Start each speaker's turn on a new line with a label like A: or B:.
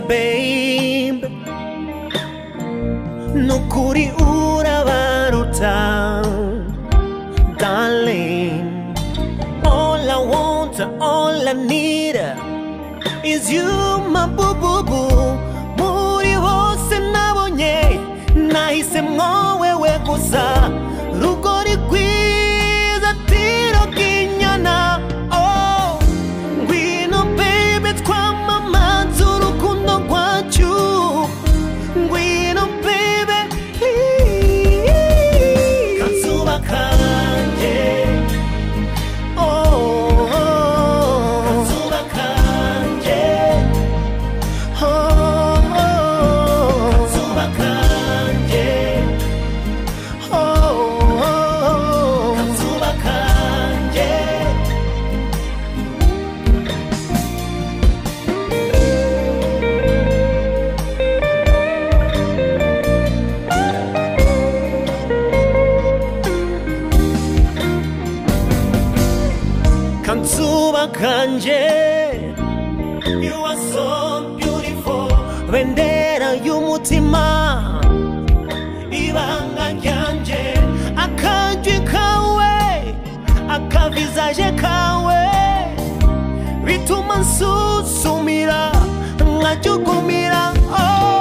A: Babe, nukuri urabaruta, darling. All I want, all I need is you, my boo boo boo. Muri wose nabonye, nahisemwo wewe gusa. Rugori rwiza tiro kinyana. Oh, ngwino baby twamamaza urukundo rwacu. Ngwino baby please. Kazuba kanje. Oh, kazuba kanje. Oh, kazuba kanje. Oh, kazuba kanje. Kazuba kanje, you are so beautiful. Bendera y'umutima, ibanga ryanje. Akajwi kawe, akavizaje kawe, bituma nsusumira, nkajugumira. Oh.